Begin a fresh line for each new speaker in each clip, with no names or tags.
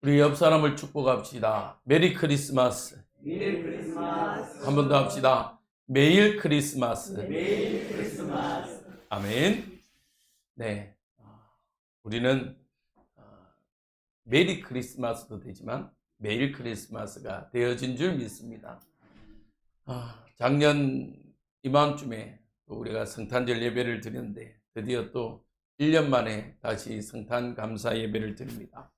우리 옆 사람을 축복합시다. 메리 크리스마스.
메리 크리스마스.
한 번 더 합시다. 매일 크리스마스.
메리 크리스마스.
아멘. 네. 우리는 메리 크리스마스도 되지만 매일 크리스마스가 되어진 줄 믿습니다. 작년 이맘쯤에 우리가 성탄절 예배를 드렸는데 드디어 또 1년 만에 다시 성탄 감사 예배를 드립니다.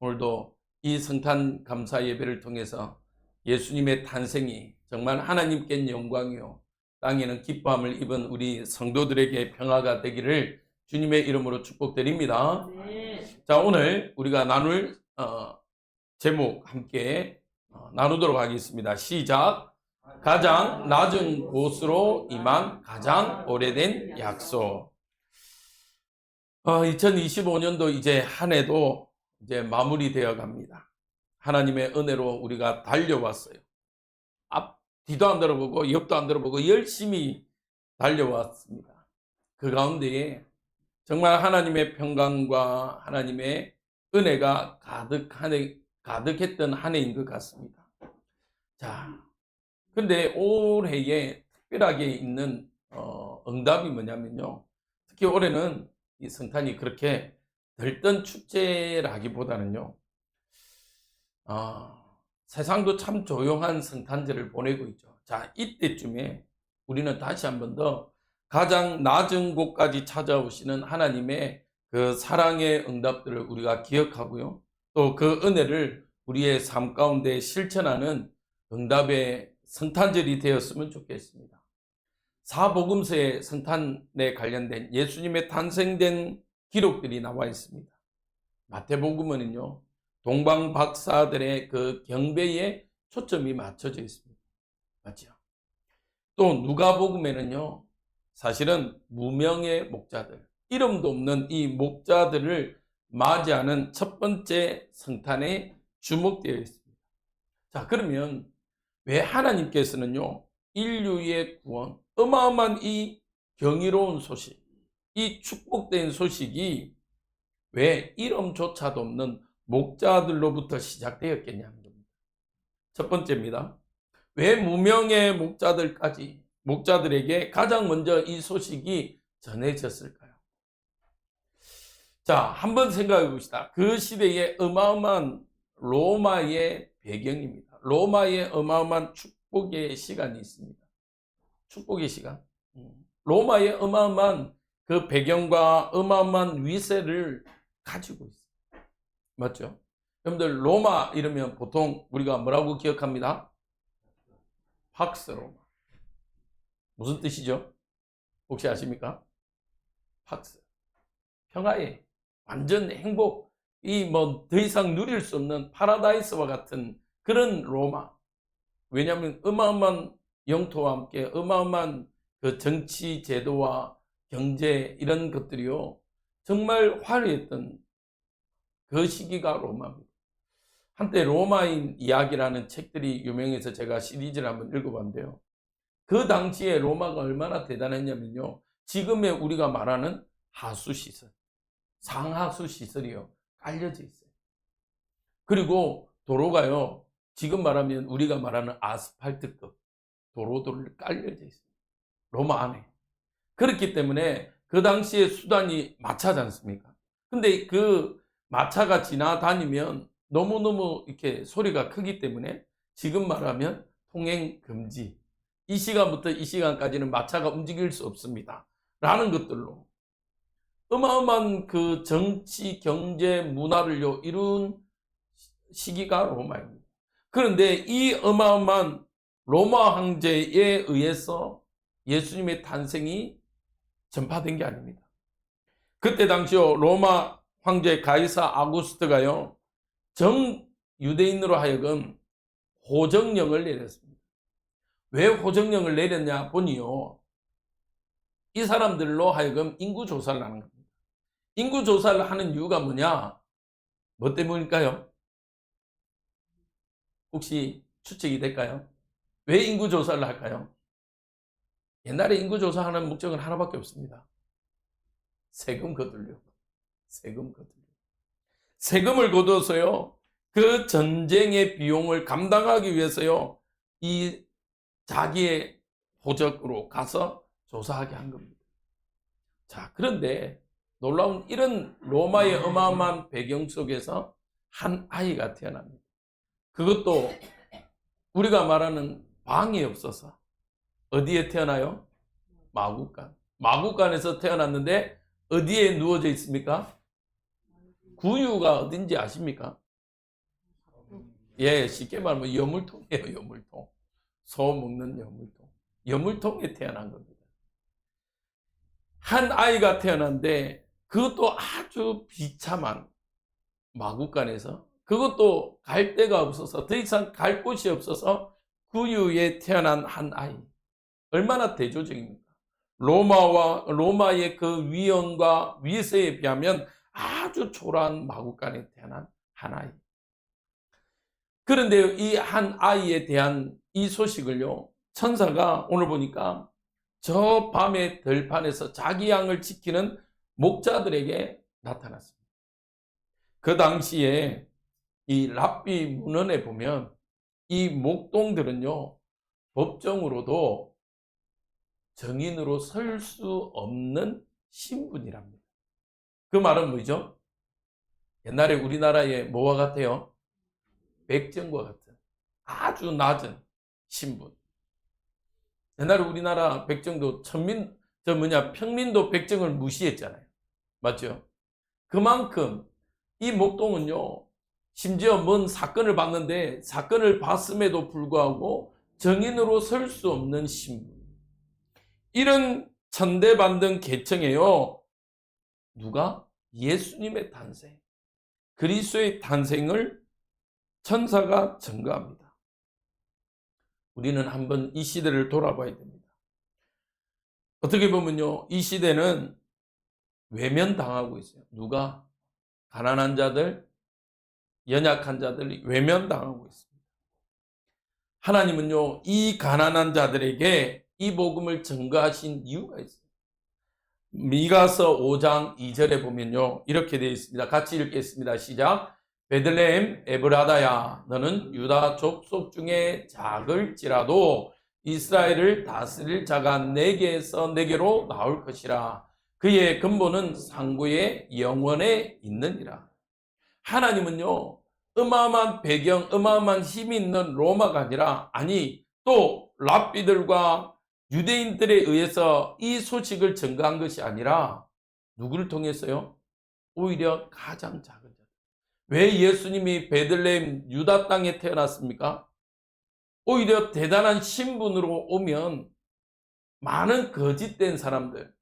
오늘도 이 성탄 감사 예배를 통해서 예수님의 탄생이 정말 하나님께는 영광이요 땅에는 기뻐함을 입은 우리 성도들에게 평화가 되기를 주님의 이름으로 축복드립니다.
네.
자, 오늘 우리가 나눌 제목 함께 나누도록 하겠습니다. 시작. 가장 낮은 곳으로 임한 가장 오래된 약속. 2025년도 이제 한 해도 이제 마무리되어 갑니다. 하나님의 은혜로 우리가 달려왔어요. 뒤도 안 들어보고 옆도 안 들어보고 열심히 달려왔습니다. 그 가운데에 정말 하나님의 평강과 하나님의 은혜가 가득했던 한 해인 것 같습니다. 자, 근데 올해에 특별하게 있는 응답이 뭐냐면요. 특히 올해는 이 성탄이 그렇게 들뜬 축제라기보다는요. 세상도 참 조용한 성탄절을 보내고 있죠. 자, 이때쯤에 우리는 다시 한 번 더 가장 낮은 곳까지 찾아오시는 하나님의 그 사랑의 응답들을 우리가 기억하고요. 또 그 은혜를 우리의 삶 가운데 실천하는 응답의 성탄절이 되었으면 좋겠습니다. 사복음서의 성탄에 관련된 예수님의 탄생된 기록들이 나와 있습니다. 마태복음은요, 동방 박사들의 그 경배에 초점이 맞춰져 있습니다. 맞죠? 또 누가복음에는요, 사실은 무명의 목자들, 이름도 없는 이 목자들을 맞이하는 첫 번째 성탄에 주목되어 있습니다. 자, 그러면 왜 하나님께서는요, 인류의 구원, 어마어마한 이 경이로운 소식, 이 축복된 소식이 왜 이름조차도 없는 목자들로부터 시작되었겠냐는 겁니다. 첫 번째입니다. 왜 무명의 목자들에게 가장 먼저 이 소식이 전해졌을까요? 자, 한번 생각해 봅시다. 그 시대의 어마어마한 로마의 배경입니다. 로마의 어마어마한 축복의 시간이 있습니다. 축복의 시간. 로마의 어마어마한 그 배경과 어마어마한 위세를 가지고 있어요. 맞죠? 여러분들 로마 이러면 보통 우리가 뭐라고 기억합니다? 팍스 로마. 무슨 뜻이죠? 혹시 아십니까? 팍스. 평화의 완전 행복, 이 뭐 더 이상 누릴 수 없는 파라다이스와 같은 그런 로마. 왜냐하면 어마어마한 영토와 함께 어마어마한 그 정치 제도와 경제 이런 것들이요 정말 화려했던 그 시기가 로마입니다. 한때 로마인 이야기라는 책들이 유명해서 제가 시리즈를 한번 읽어봤는데요. 그 당시에 로마가 얼마나 대단했냐면요. 지금의 우리가 말하는 하수시설, 상하수시설이요. 깔려져 있어요. 그리고 도로가요. 지금 말하면 우리가 말하는 아스팔트급 도로들을 깔려져 있어요. 로마 안에. 그렇기 때문에 그 당시에 수단이 마차지 않습니까? 근데 그 마차가 지나다니면 너무너무 이렇게 소리가 크기 때문에 지금 말하면 통행 금지. 이 시간부터 이 시간까지는 마차가 움직일 수 없습니다. 라는 것들로 어마어마한 그 정치, 경제, 문화를 이룬 시기가 로마입니다. 그런데 이 어마어마한 로마 황제에 의해서 예수님의 탄생이 전파된 게 아닙니다. 그때 당시요 로마 황제 가이사 아구스트가요 정 유대인으로 하여금 호정령을 내렸습니다. 왜 호정령을 내렸냐 보니요 이 사람들로 하여금 인구조사를 하는 겁니다. 인구조사를 하는 이유가 뭐냐? 뭐 때문일까요? 혹시 추측이 될까요? 왜 인구조사를 할까요? 옛날에 인구조사하는 목적은 하나밖에 없습니다. 세금 거두려고. 세금을 거둬서요 그 전쟁의 비용을 감당하기 위해서요, 이 자기의 호적으로 가서 조사하게 한 겁니다. 자, 그런데 놀라운 이런 로마의 어마어마한 배경 속에서 한 아이가 태어납니다. 그것도 우리가 말하는 방이 없어서 어디에 태어나요? 마구간. 마구간에서 태어났는데 어디에 누워져 있습니까? 구유가 어딘지 아십니까? 예, 쉽게 말하면 여물통이에요, 여물통. 소 먹는 여물통. 여물통에 태어난 겁니다. 한 아이가 태어났는데 그것도 아주 비참한 마구간에서, 그것도 갈 데가 없어서, 더 이상 갈 곳이 없어서 구유에 태어난 한 아이. 얼마나 대조적입니까? 로마의 그 위엄과 위세에 비하면 아주 초라한 마구간에 태어난 한 아이. 그런데 이 한 아이에 대한 이 소식을요, 천사가 오늘 보니까 저 밤의 들판에서 자기 양을 지키는 목자들에게 나타났습니다. 그 당시에 이 랍비 문헌에 보면 이 목동들은요, 법정으로도 정인으로 설 수 없는 신분이랍니다. 그 말은 뭐죠? 옛날에 우리나라의 뭐와 같아요? 백정과 같은 아주 낮은 신분. 옛날에 우리나라 백정도 평민도 백정을 무시했잖아요. 맞죠? 그만큼 이 목동은요, 심지어 뭔 사건을 봤는데 사건을 봤음에도 불구하고 정인으로 설 수 없는 신분. 이런 천대받는 계층에요, 누가? 예수님의 탄생, 그리스도의 탄생을 천사가 증거합니다. 우리는 한번 이 시대를 돌아봐야 됩니다. 어떻게 보면요, 이 시대는 외면당하고 있어요. 누가? 가난한 자들, 연약한 자들이 외면당하고 있습니다. 하나님은요, 이 가난한 자들에게 이 복음을 증거하신 이유가 있어요. 미가서 5장 2절에 보면요, 이렇게 되어 있습니다. 같이 읽겠습니다. 시작. 베들레헴 에브라다야, 너는 유다 족속 중에 작을지라도 이스라엘을 다스릴 자가 내게서 내게로 나올 것이라. 그의 근본은 상고의 영원에 있느니라. 하나님은요, 어마어마한 배경, 어마어마한 힘이 있는 로마가 아니라, 또 랍비들과 유대인들에 의해서 이 소식을 증거한 것이 아니라 누구를 통해서요? 오히려 가장 작은 자. 왜 예수님이 베들레헴 유다 땅에 태어났습니까? 오히려 대단한 신분으로 오면 많은 거짓된 사람들,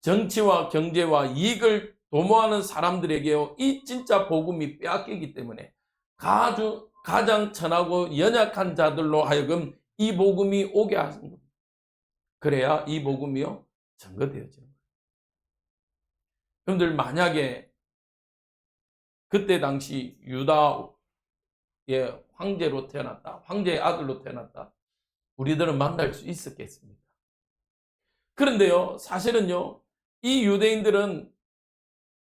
정치와 경제와 이익을 도모하는 사람들에게요, 이 진짜 복음이 빼앗기기 때문에 가장 천하고 연약한 자들로 하여금 이 복음이 오게 하신 겁니다. 그래야 이 복음이요, 증거되어지는 거예요. 여러분들, 만약에 그때 당시 유다의 황제로 태어났다, 황제의 아들로 태어났다, 우리들은 만날 수 있었겠습니까? 그런데요, 사실은요, 이 유대인들은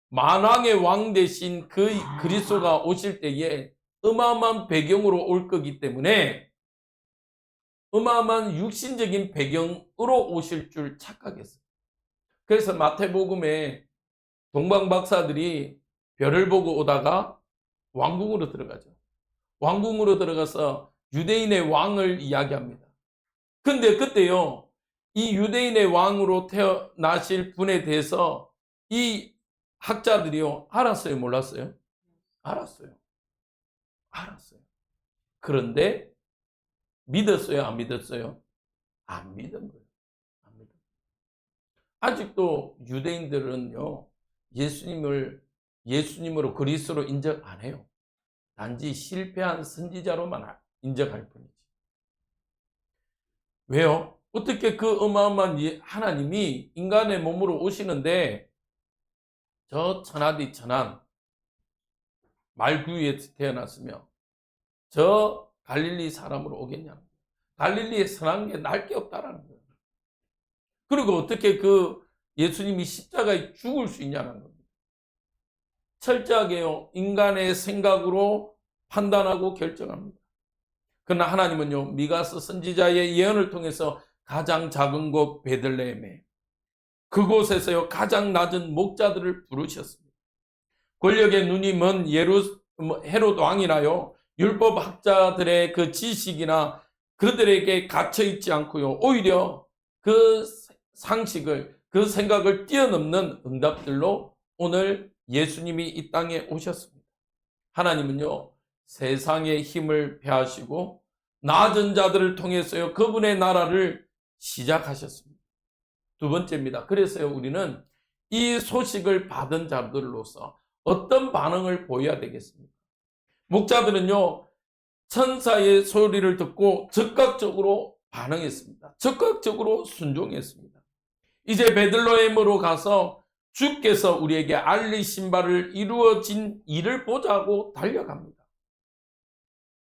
만왕의 왕 대신 그 그리스도가 오실 때에 어마어마한 배경으로 올 거기 때문에 어마어마한 육신적인 배경으로 오실 줄 착각했어요. 그래서 마태복음에 동방 박사들이 별을 보고 오다가 왕궁으로 들어가죠. 왕궁으로 들어가서 유대인의 왕을 이야기합니다. 근데 그때요, 이 유대인의 왕으로 태어나실 분에 대해서 이 학자들이요, 알았어요, 몰랐어요? 알았어요. 그런데 믿었어요, 안 믿었어요? 안 믿은 거예요. 안 믿은. 아직도 유대인들은요, 예수님으로 그리스도로 인정 안 해요. 단지 실패한 선지자로만 인정할 뿐이지. 왜요? 어떻게 그 어마어마한 하나님이 인간의 몸으로 오시는데 저 천하디 천한 말구유에 태어났으며 저 갈릴리 사람으로 오겠냐? 갈릴리에 선한 게 날 게 없다라는 거예요. 그리고 어떻게 그 예수님이 십자가에 죽을 수 있냐는 겁니다. 철저하게요, 인간의 생각으로 판단하고 결정합니다. 그러나 하나님은요, 미가서 선지자의 예언을 통해서 가장 작은 곳 베들레헴에 그곳에서요 가장 낮은 목자들을 부르셨습니다. 권력의 눈이 먼 헤롯 왕이나요 율법 학자들의 그 지식이나 그들에게 갇혀 있지 않고요, 오히려 그 상식을, 그 생각을 뛰어넘는 응답들로 오늘 예수님이 이 땅에 오셨습니다. 하나님은요 세상의 힘을 폐하시고 낮은 자들을 통해서요 그분의 나라를 시작하셨습니다. 두 번째입니다. 그래서요 우리는 이 소식을 받은 자들로서 어떤 반응을 보여야 되겠습니까? 목자들은요 천사의 소리를 듣고 즉각적으로 반응했습니다. 즉각적으로 순종했습니다. 이제 베들레헴으로 가서 주께서 우리에게 알리신 바를 이루어진 일을 보자고 달려갑니다.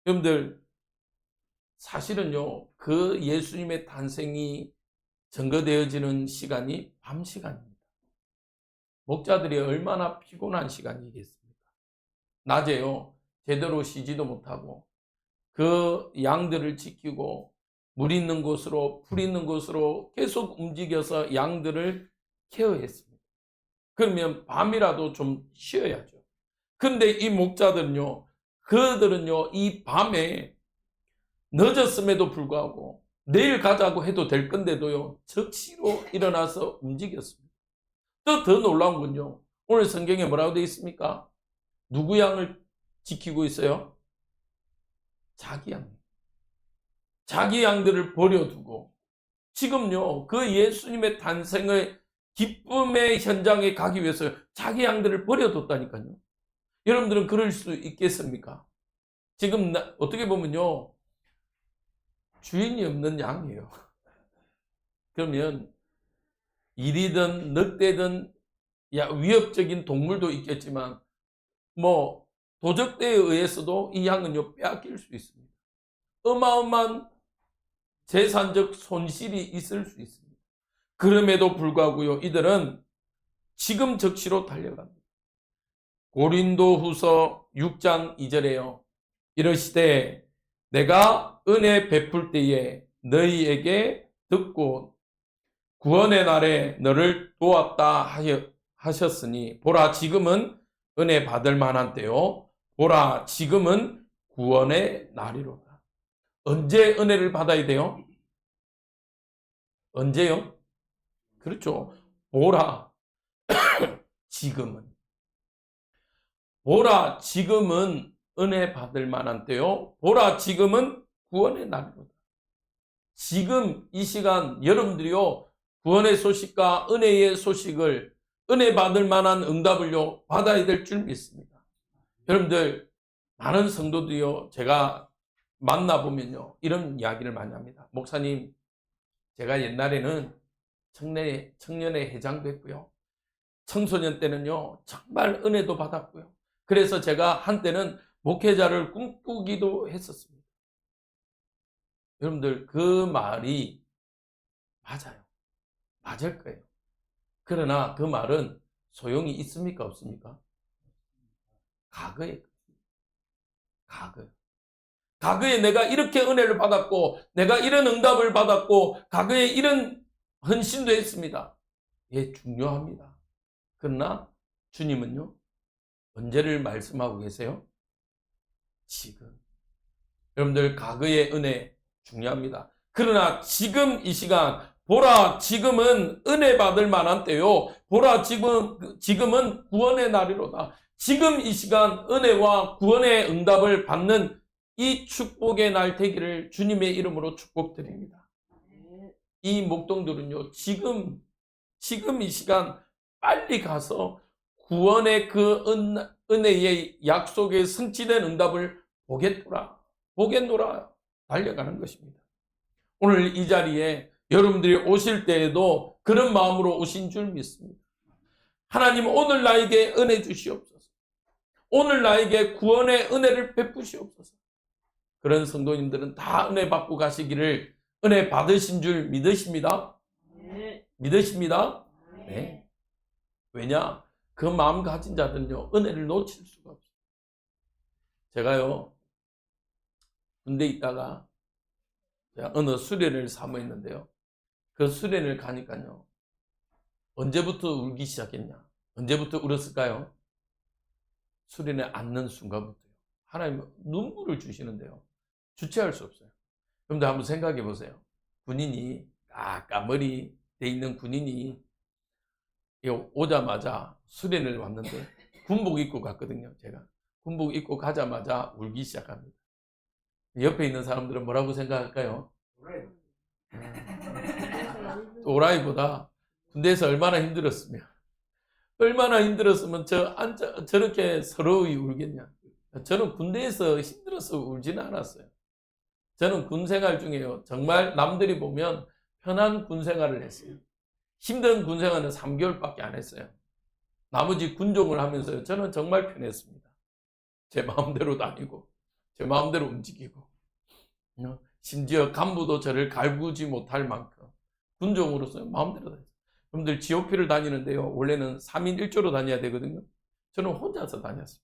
여러분들, 사실은요 그 예수님의 탄생이 증거되어지는 시간이 밤 시간입니다. 목자들이 얼마나 피곤한 시간이겠습니까? 낮에요 제대로 쉬지도 못하고 그 양들을 지키고 물 있는 곳으로, 풀 있는 곳으로 계속 움직여서 양들을 케어했습니다. 그러면 밤이라도 좀 쉬어야죠. 근데 이 목자들은요, 그들은요 이 밤에 늦었음에도 불구하고 내일 가자고 해도 될 건데도요 즉시로 일어나서 움직였습니다. 또 더 놀라운 건요, 오늘 성경에 뭐라고 되어 있습니까? 누구 양을 지키고 있어요? 자기 양. 자기 양들을 버려두고 지금요 그 예수님의 탄생의 기쁨의 현장에 가기 위해서 자기 양들을 버려뒀다니까요. 여러분들은 그럴 수 있겠습니까? 지금 어떻게 보면요 주인이 없는 양이에요. 그러면 일이든 늑대든 위협적인 동물도 있겠지만 뭐 도적대에 의해서도 이 양은요 빼앗길 수 있습니다. 어마어마한 재산적 손실이 있을 수 있습니다. 그럼에도 불구하고요 이들은 지금 즉시로 달려갑니다. 고린도후서 6장 2절에요 이르시되 내가 은혜 베풀 때에 너희에게 듣고 구원의 날에 너를 도왔다 하셨으니 보라 지금은 은혜 받을 만한 때요 보라 지금은 구원의 날이로다. 언제 은혜를 받아야 돼요? 언제요? 그렇죠. 보라 지금은, 보라 지금은 은혜 받을 만한 때요 보라 지금은 구원의 날이로다. 지금 이 시간 여러분들이요 구원의 소식과 은혜의 소식을, 은혜 받을 만한 응답을요 받아야 될 줄 믿습니다. 여러분들, 많은 성도들이요 제가 만나보면요 이런 이야기를 많이 합니다. 목사님, 제가 옛날에는 청년회 회장도 했고요 청소년 때는요 정말 은혜도 받았고요 그래서 제가 한때는 목회자를 꿈꾸기도 했었습니다. 여러분들, 그 말이 맞아요. 맞을 거예요. 그러나 그 말은 소용이 있습니까 없습니까? 과거에 내가 이렇게 은혜를 받았고 내가 이런 응답을 받았고 과거에 이런 헌신도 했습니다. 예, 중요합니다. 그러나 주님은요 언제를 말씀하고 계세요? 지금. 여러분들, 과거의 은혜 중요합니다. 그러나 지금 이 시간, 보라 지금은 은혜 받을 만한 때요 보라 지금은 구원의 날이로다. 지금 이 시간 은혜와 구원의 응답을 받는 이 축복의 날 되기를 주님의 이름으로 축복드립니다. 이 목동들은요 지금 이 시간 빨리 가서 구원의 그 은혜의 약속의 성취된 응답을 보겠노라 달려가는 것입니다. 오늘 이 자리에 여러분들이 오실 때에도 그런 마음으로 오신 줄 믿습니다. 하나님, 오늘 나에게 은혜 주시옵소서. 오늘 나에게 구원의 은혜를 베푸시옵소서. 그런 성도님들은 다 은혜 받고 가시기를, 은혜 받으신 줄 믿으십니다?
네.
믿으십니다? 네. 왜냐? 그 마음 가진 자들은요 은혜를 놓칠 수가 없어요. 제가요 군대에 있다가 제가 어느 수련회를 사모했는데요. 그 수련회를 가니까요. 언제부터 울기 시작했냐? 언제부터 울었을까요? 수련회 앉는 순간부터요. 하나님은 눈물을 주시는데요. 주체할 수 없어요. 그런데 한번 생각해 보세요. 군인이 까까머리 돼 있는 군인이 오자마자 수련회를 왔는데 군복 입고 갔거든요. 제가 군복 입고 가자마자 울기 시작합니다. 옆에 있는 사람들은 뭐라고 생각할까요? 또라이보다 군대에서 얼마나 힘들었으면 저렇게 서러이 울겠냐. 저는 군대에서 힘들어서 울지는 않았어요. 저는 군 생활 중에요. 정말 남들이 보면 편한 군 생활을 했어요. 힘든 군 생활은 3개월밖에 안 했어요. 나머지 군종을 하면서요. 저는 정말 편했습니다. 제 마음대로 다니고 제 마음대로 움직이고 심지어 간부도 저를 갈구지 못할 만큼 군종으로서 마음대로 다녔어요. 여러분들 GOP를 다니는데요. 원래는 3인 1조로 다녀야 되거든요. 저는 혼자서 다녔어요.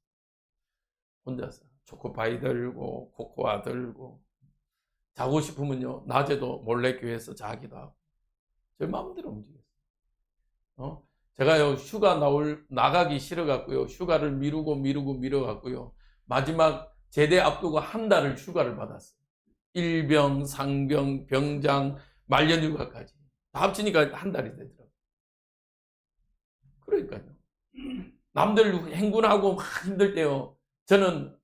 혼자서 초코파이 들고 코코아 들고 자고 싶으면요. 낮에도 몰래 교회에서 자기도 하고 제 마음대로 움직였어요. 제가요. 휴가 나가기 싫어갖고요. 휴가를 미루고요. 마지막 제대 앞두고 한 달을 휴가를 받았어요. 일병, 상병, 병장, 말년휴가까지 다 합치니까 한 달이 되더라고요. 그러니까요. 남들 행군하고 막 힘들 때요. 저는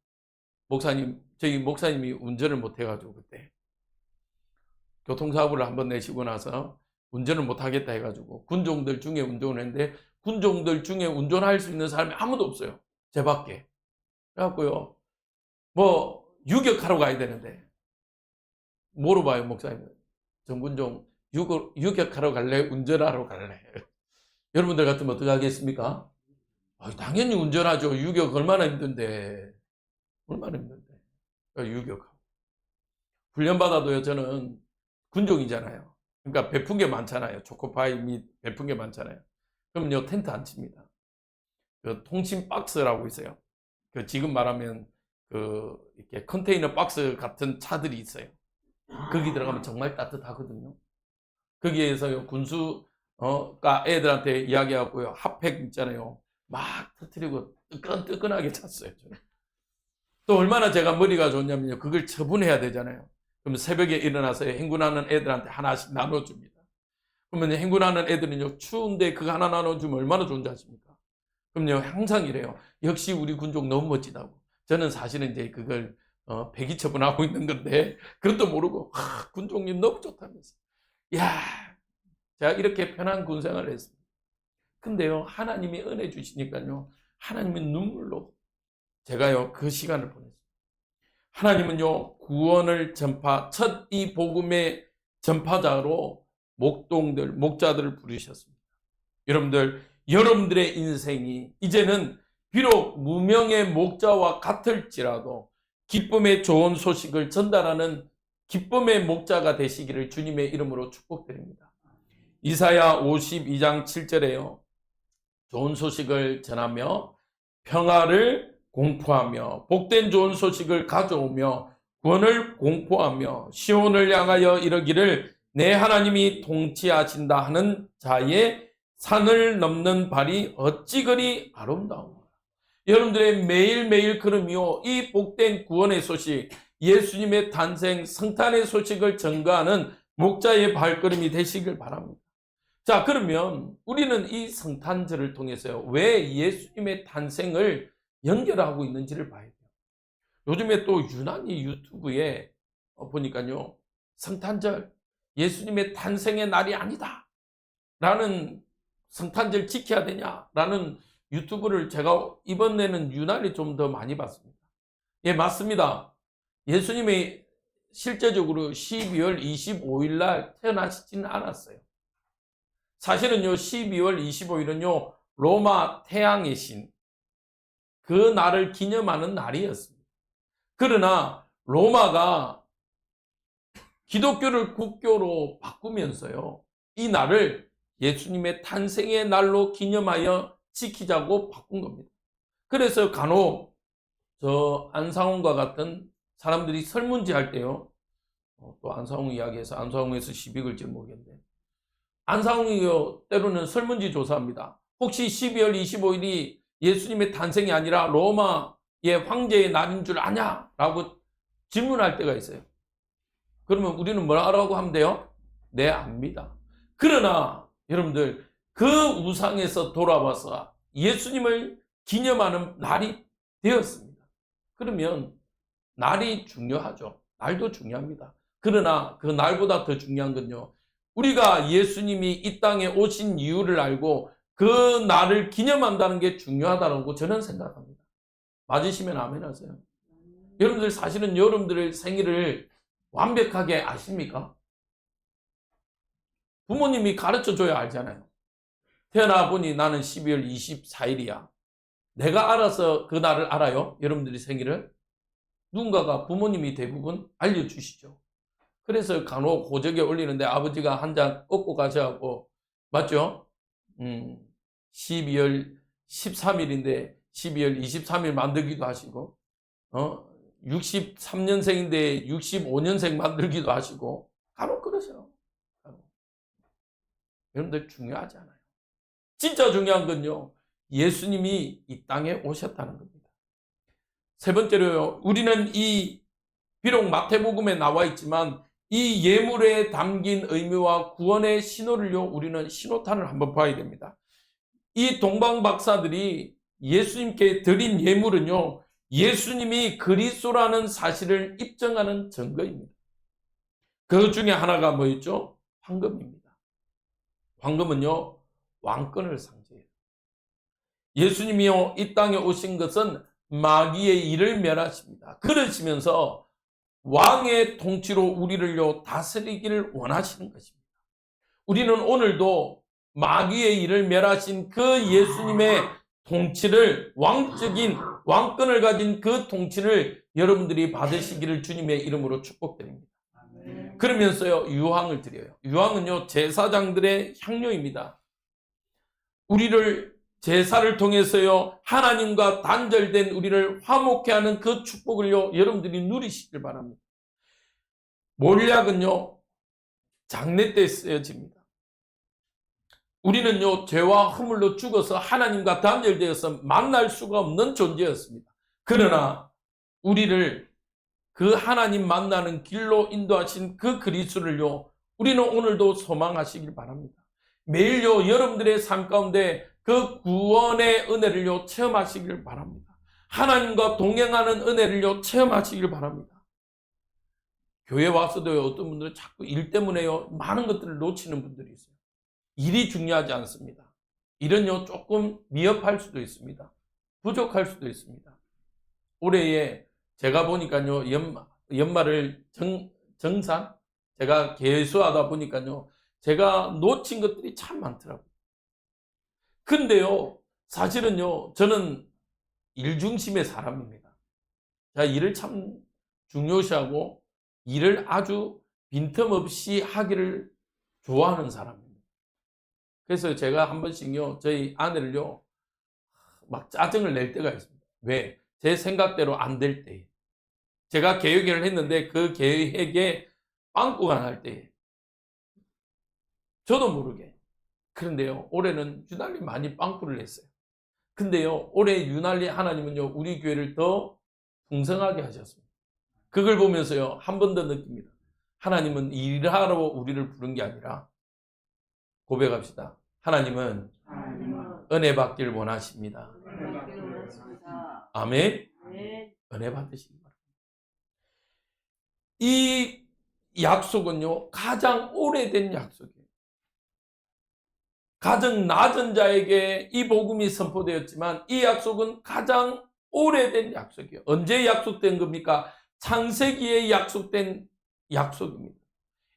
저희 목사님이 운전을 못해가지고 그때 교통사고를 한번 내시고 나서 운전을 못하겠다 해가지고 군종들 중에 운전을 했는데 군종들 중에 운전할 수 있는 사람이 아무도 없어요. 제 밖에. 그래갖고요. 유격하러 가야 되는데 뭐로 봐요, 목사님? 정군종 유격하러 갈래? 운전하러 갈래? 여러분들 같으면 어떻게 하겠습니까? 당연히 운전하죠. 유격 얼마나 힘든데. 얼마나 힘든데. 유격하고. 훈련받아도요, 저는 군종이잖아요. 그러니까 베푼 게 많잖아요. 초코파이 및 베푼 게 많잖아요. 그럼요, 텐트 안 칩니다. 그 통신 박스라고 있어요. 그 지금 말하면 이렇게 컨테이너 박스 같은 차들이 있어요. 거기 들어가면 정말 따뜻하거든요. 거기에서 군수가 애들한테 이야기하고요. 핫팩 있잖아요. 막 터뜨리고 뜨끈뜨끈하게 찼어요. 저는. 또 얼마나 제가 머리가 좋냐면요. 그걸 처분해야 되잖아요. 그럼 새벽에 일어나서 행군하는 애들한테 하나씩 나눠줍니다. 그러면 행군하는 애들은요. 추운데 그거 하나 나눠주면 얼마나 좋은지 아십니까? 그럼요. 항상 이래요. 역시 우리 군종 너무 멋지다고. 저는 사실은 이제 그걸 폐기 처분하고 있는 건데 그것도 모르고 군종님 너무 좋다면서. 야, 제가 이렇게 편한 군 생활을 했습니다. 근데요. 하나님이 은혜 주시니까요. 하나님의 눈물로 제가요. 그 시간을 보냈어요. 하나님은요. 구원을 첫 이 복음의 전파자로 목자들을 부르셨습니다. 여러분들의 인생이 이제는 비록 무명의 목자와 같을지라도 기쁨의 좋은 소식을 전달하는 기쁨의 목자가 되시기를 주님의 이름으로 축복드립니다. 이사야 52장 7절에요. 좋은 소식을 전하며 평화를 공포하며 복된 좋은 소식을 가져오며 구원을 공포하며 시온을 향하여 이르기를 내 하나님이 통치하신다 하는 자의 산을 넘는 발이 어찌 그리 아름다운가. 여러분들의 매일매일 걸음이요. 이 복된 구원의 소식, 예수님의 탄생, 성탄의 소식을 전가하는 목자의 발걸음이 되시길 바랍니다. 자, 그러면 우리는 이 성탄절을 통해서요. 왜 예수님의 탄생을 연결하고 있는지를 봐야 돼요. 요즘에 또 유난히 유튜브에 보니까요. 성탄절, 예수님의 탄생의 날이 아니다. 라는 성탄절 지켜야 되냐? 라는 유튜브를 제가 이번에는 유난히 좀 더 많이 봤습니다. 예, 맞습니다. 예수님이 실제적으로 12월 25일 날 태어나시지는 않았어요. 사실은요, 12월 25일은요, 로마 태양의 신, 그 날을 기념하는 날이었습니다. 그러나 로마가 기독교를 국교로 바꾸면서요, 이 날을 예수님의 탄생의 날로 기념하여 지키자고 바꾼 겁니다. 그래서 간혹 저 안상훈과 같은 사람들이 설문지 할 때요. 또 안상홍 이야기해서 안상홍에서 시비 걸지 모르겠는데 안상홍이요 때로는 설문지 조사합니다. 혹시 12월 25일이 예수님의 탄생이 아니라 로마의 황제의 날인 줄 아냐? 라고 질문할 때가 있어요. 그러면 우리는 뭐라고 하면 돼요? 네, 압니다. 그러나 여러분들 그 우상에서 돌아와서 예수님을 기념하는 날이 되었습니다. 그러면 날이 중요하죠. 날도 중요합니다. 그러나 그 날보다 더 중요한 건요. 우리가 예수님이 이 땅에 오신 이유를 알고 그 날을 기념한다는 게 중요하다고 저는 생각합니다. 맞으시면 아멘 하세요. 여러분들 사실은 여러분들의 생일을 완벽하게 아십니까? 부모님이 가르쳐 줘야 알잖아요. 태어나 보니 나는 12월 24일이야. 내가 알아서 그 날을 알아요? 여러분들이 생일을? 누군가가 부모님이 대부분 알려주시죠. 그래서 간혹 호적에 올리는데 아버지가 한 장 꺾고 가셔갖고, 맞죠? 12월 13일인데 12월 23일 만들기도 하시고, 63년생인데 65년생 만들기도 하시고, 간혹 그러셔. 간혹. 여러분들 중요하지 않아요. 진짜 중요한 건요, 예수님이 이 땅에 오셨다는 겁니다. 세 번째로요, 우리는 비록 마태복음에 나와 있지만 이 예물에 담긴 의미와 구원의 신호를요, 우리는 신호탄을 한번 봐야 됩니다. 이 동방 박사들이 예수님께 드린 예물은요, 예수님이 그리스도라는 사실을 입증하는 증거입니다. 그 중에 하나가 뭐였죠? 황금입니다. 황금은요, 왕권을 상징해요. 예수님이요, 이 땅에 오신 것은 마귀의 일을 멸하십니다. 그러시면서 왕의 통치로 우리를요 다스리기를 원하시는 것입니다. 우리는 오늘도 마귀의 일을 멸하신 그 예수님의 통치를, 왕적인 왕권을 가진 그 통치를 여러분들이 받으시기를 주님의 이름으로 축복드립니다. 그러면서요 유황을 드려요. 유황은요 제사장들의 향료입니다. 우리를 제사를 통해서요 하나님과 단절된 우리를 화목케 하는 그 축복을요 여러분들이 누리시길 바랍니다. 몰약은요 장례 때 쓰여집니다. 우리는요 죄와 허물로 죽어서 하나님과 단절되어서 만날 수가 없는 존재였습니다. 그러나 우리를 그 하나님 만나는 길로 인도하신 그 그리스도를요 우리는 오늘도 소망하시길 바랍니다. 매일요 여러분들의 삶 가운데 그 구원의 은혜를요 체험하시길 바랍니다. 하나님과 동행하는 은혜를요 체험하시길 바랍니다. 교회 와서도요 어떤 분들은 자꾸 일 때문에요 많은 것들을 놓치는 분들이 있어요. 일이 중요하지 않습니다. 일은요 조금 미흡할 수도 있습니다. 부족할 수도 있습니다. 올해에 제가 보니까요 연말을 정산 제가 개수하다 보니까요 제가 놓친 것들이 참 많더라고요. 근데요 사실은요 저는 일 중심의 사람입니다. 제가 일을 참 중요시하고 일을 아주 빈틈없이 하기를 좋아하는 사람입니다. 그래서 제가 한 번씩요 저희 아내를요 막 짜증을 낼 때가 있습니다. 왜? 제 생각대로 안 될 때, 제가 계획을 했는데 그 계획에 빵꾸가 날 때, 저도 모르게. 그런데요 올해는 유난히 많이 빵꾸를 냈어요. 근데요 올해 유난히 하나님은요 우리 교회를 더 풍성하게 하셨습니다. 그걸 보면서요 한 번 더 느낍니다. 하나님은 일하러 우리를 부른 게 아니라 고백합시다. 하나님은 은혜 받길 원하십니다. 아멘. 은혜 받으시기 바랍니다. 이 약속은요 가장 오래된 약속이에요. 가장 낮은 자에게 이 복음이 선포되었지만 이 약속은 가장 오래된 약속이에요. 언제 약속된 겁니까? 창세기에 약속된 약속입니다.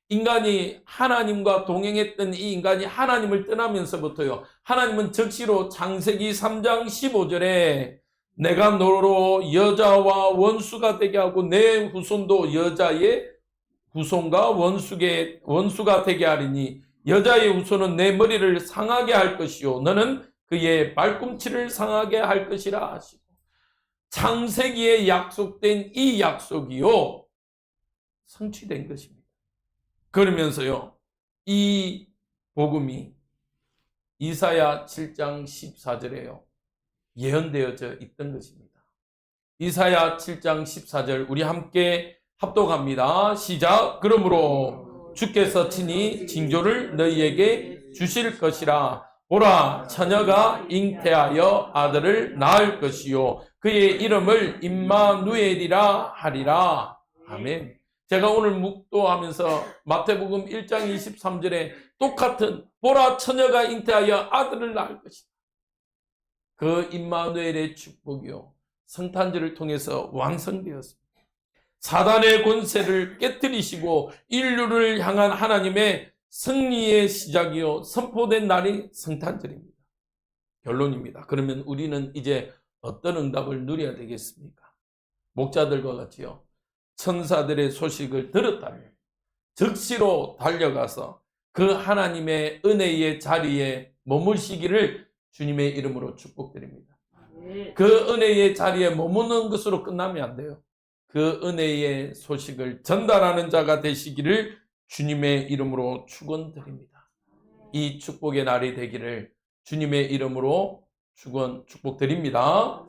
인간이 하나님과 동행했던 이 인간이 하나님을 떠나면서부터요 하나님은 즉시로 창세기 3장 15절에 내가 너로 여자와 원수가 되게 하고 내 후손도 여자의 후손과 원수가 되게 하리니 여자의 후손은 내 머리를 상하게 할 것이요 너는 그의 발꿈치를 상하게 할 것이라 하시고 창세기에 약속된 이 약속이요 성취된 것입니다. 그러면서요 이 복음이 이사야 7장 14절에요 예언되어져 있던 것입니다. 이사야 7장 14절 우리 함께 합독합니다. 시작. 그러므로 주께서 친히 징조를 너희에게 주실 것이라. 보라, 처녀가 잉태하여 아들을 낳을 것이요 그의 이름을 임마누엘이라 하리라. 아멘. 제가 오늘 묵도하면서 마태복음 1장 23절에 똑같은 보라, 처녀가 잉태하여 아들을 낳을 것이다. 그 임마누엘의 축복이요 성탄절을 통해서 완성되었습니다. 사단의 권세를 깨뜨리시고 인류를 향한 하나님의 승리의 시작이요 선포된 날이 성탄절입니다. 결론입니다. 그러면 우리는 이제 어떤 응답을 누려야 되겠습니까? 목자들과 같이요 천사들의 소식을 들었다면 즉시로 달려가서 그 하나님의 은혜의 자리에 머무시기를 주님의 이름으로 축복드립니다. 그 은혜의 자리에 머무는 것으로 끝나면 안 돼요. 그 은혜의 소식을 전달하는 자가 되시기를 주님의 이름으로 축원드립니다. 이 축복의 날이 되기를 주님의 이름으로 축복드립니다.